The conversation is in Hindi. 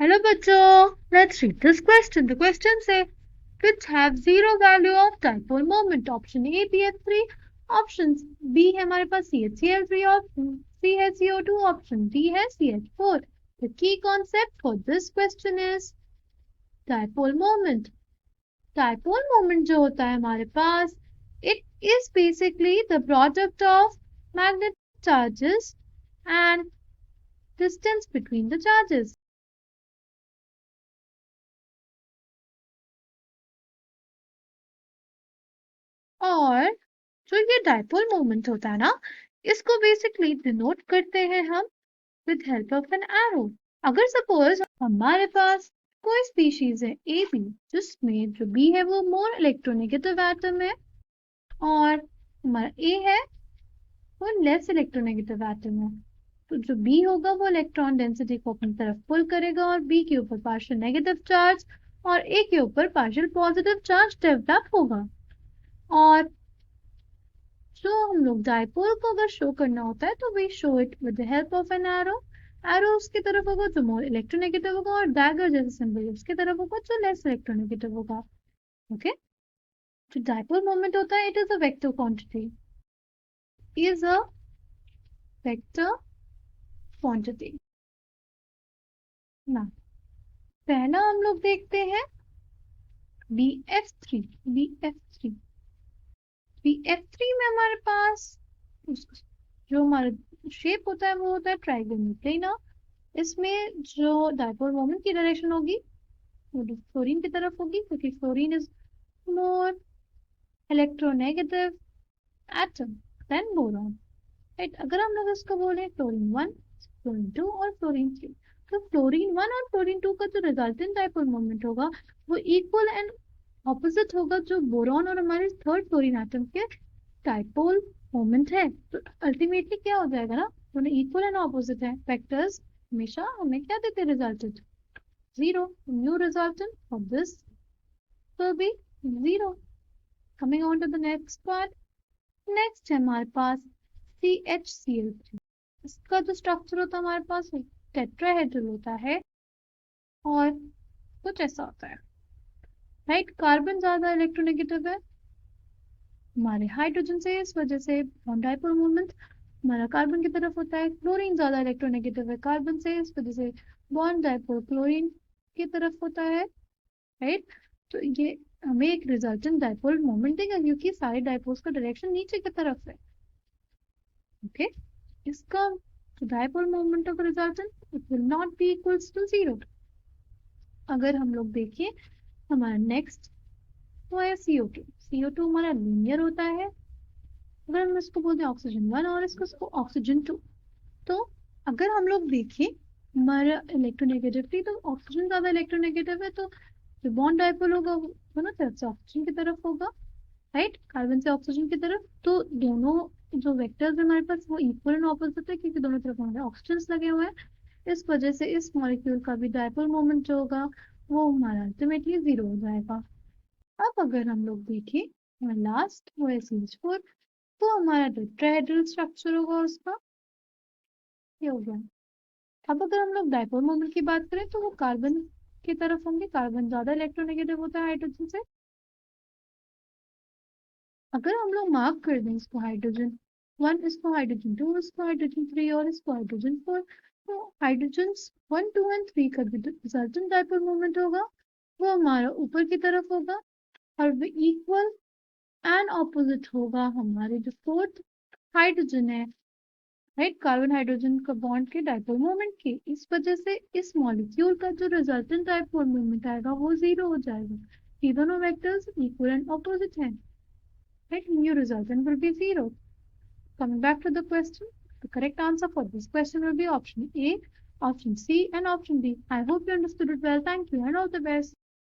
Hello बच्चों, let's read this question. The question says, which have zero value of dipole moment? Option A BF3, options B है हमारे पास CH3, option C है CO2, option D है CH4. The key concept for this question is dipole moment. Dipole moment जो होता है हमारे पास, it is basically the product of magnetic charges and distance between the charges. और जो ये डायपोल मोमेंट होता है ना, इसको बेसिकली डिनोट करते हैं हम with help of an arrow. अगर सपोज हमारे पास कोई स्पीशीज है ए बी, जिसमें जो बी है वो मोर इलेक्ट्रोनेगेटिव एटम है और हमारा ए है वो लेस इलेक्ट्रोनेगेटिव एटम है, तो जो बी होगा वो इलेक्ट्रॉन डेंसिटी को अपनी तरफ पुल करेगा और बी के ऊपर पार्शियल नेगेटिव चार्ज और ए के ऊपर पार्शियल पॉजिटिव चार्ज डेवलप होगा। और जो हम लोग डायपोल को अगर शो करना होता है तो we show it with the help of an arrow. Arrow उसकी तरफ होगा जो मोर इलेक्ट्रोनेगेटिव होगा और डैगर जैसे सिंबल उसकी तरफ होगा जो लेस इलेक्ट्रोनेगेटिव होगा। ओके, जो डायपोल मोमेंट होता है it is a vector quantity, is a vector quantity ना। पहला हम लोग देखते हैं BF3। BF3 BF3 में हमारे पास जो हमारा शेप होता है वो होता है ट्राइगोनल प्लेनर। इसमें जो डायपोल मोमेंट की डायरेक्शन होगी वो फ्लोरीन की तरफ होगी, क्योंकि fluorine is more electronegative atom than boron. Right, अगर हम लोग इसको बोले फ्लोरीन 1, फ्लोरीन 2 और फ्लोरीन 3, तो फ्लोरीन 1 और फ्लोरीन 2 का जो रिजल्टेंट डायपोल मोमेंट होगा वो इक्वल एंड ऑपोजिट होगा जो बोरॉन और हमारे थर्ड फ्लोरीन एटम के डायपोल मोमेंट है। तो अल्टीमेटली क्या हो जाएगा ना, दोनों इक्वल एंड ऑपोजिट है। वेक्टर्स हमेशा हमें क्या देते हैं, resultant 0। New resultant for this will be 0. Coming on to the next part. Next है हमारे पास CHCl3। इसका जो स्ट्रक्चर होता है हमारे पास टेट्राहेड्रल होता है और कुछ ऐसा होता है। राइट, कार्बन ज्यादा इलेक्ट्रोनेगेटिव है हमारे हाइड्रोजन से, इस वजह से डायपोल मोमेंट हमारा कार्बन की तरफ होता है। क्लोरीन ज्यादा इलेक्ट्रोनेगेटिव है कार्बन से, इस वजह से बॉन्ड डायपोल क्लोरीन की तरफ होता है। राइट, तो ये हमें एक रिजल्टेंट डायपोल मोमेंट देगा क्योंकि सारे डायपोल्स का डायरेक्शन नीचे की तरफ है। ओके, इसका dipole moment of resultant it will not be equals to 0। अगर हम लोग देखिए हमारा नेक्स्ट वो है CO2। CO2 हमारा लीनियर होता है। अगर हम इसको बोलते हैं ऑक्सीजन 1 और इसको ऑक्सीजन 2, तो अगर हम लोग देखें हमारा इलेक्ट्रोनेगेटिविटी, तो ऑक्सीजन ज्यादा इलेक्ट्रोनेगेटिव है, तो जो बॉन्ड डायपोल होगा वो दोनों तरफ से ऑक्सीजन की तरफ होगा। राइट, कार्बन से ऑक्सीजन की तरफ, तो दोनों जो वेक्टर्स हमारे पास वो इक्वल एंड ऑपोजिट है क्योंकि दोनों तरफ हमारे ऑक्सीजन लगे हुए हैं। इस वजह से इस मॉलिक्यूल का भी डायपोल मोमेंट जो होगा वो हमारा अल्टीमेटली 0 हो जाएगा। अब अगर हम लोग देखें लास्ट वो है CH4, तो हमारा टेट्राहेड्रल स्ट्रक्चर होगा उसका, ये हो गया। अब अगर हम लोग डायपोल मोमेंट की बात करें तो वो कार्बन की तरफ होंगे, कार्बन ज्यादा इलेक्ट्रोनेगेटिव होता है हाइड्रोजन से। अगर हम लोग मार्क कर दें इसको हाइड्रोजन 1, इसको हाइड्रोजन 2, इसको हाइड्रोजन 3 और इसको हाइड्रोजन 4, तो हाइड्रोजन 1, 2 एंड 3 का जो रिजल्टेंट डायपोल मोमेंट होगा वो हमारा ऊपर की तरफ होगा और वो इक्वल एंड ऑपोजिट होगा हमारे जो फोर्थ हाइड्रोजन है, राइट, कार्बन हाइड्रोजन का बॉन्ड के डायपोल मोमेंट के। इस वजह से इस मॉलिक्यूल का जो रिजल्टेंट डायपोल मोमेंट आएगा वो 0 हो जाएगा। ये दोनों वेक्टर्स इक्वल एंड ऑपोजिट हैं। Right, new resultant will be 0. Coming back to the question, the correct answer for this question will be option A, option C, and option D. I hope you understood it well. Thank you and all the best.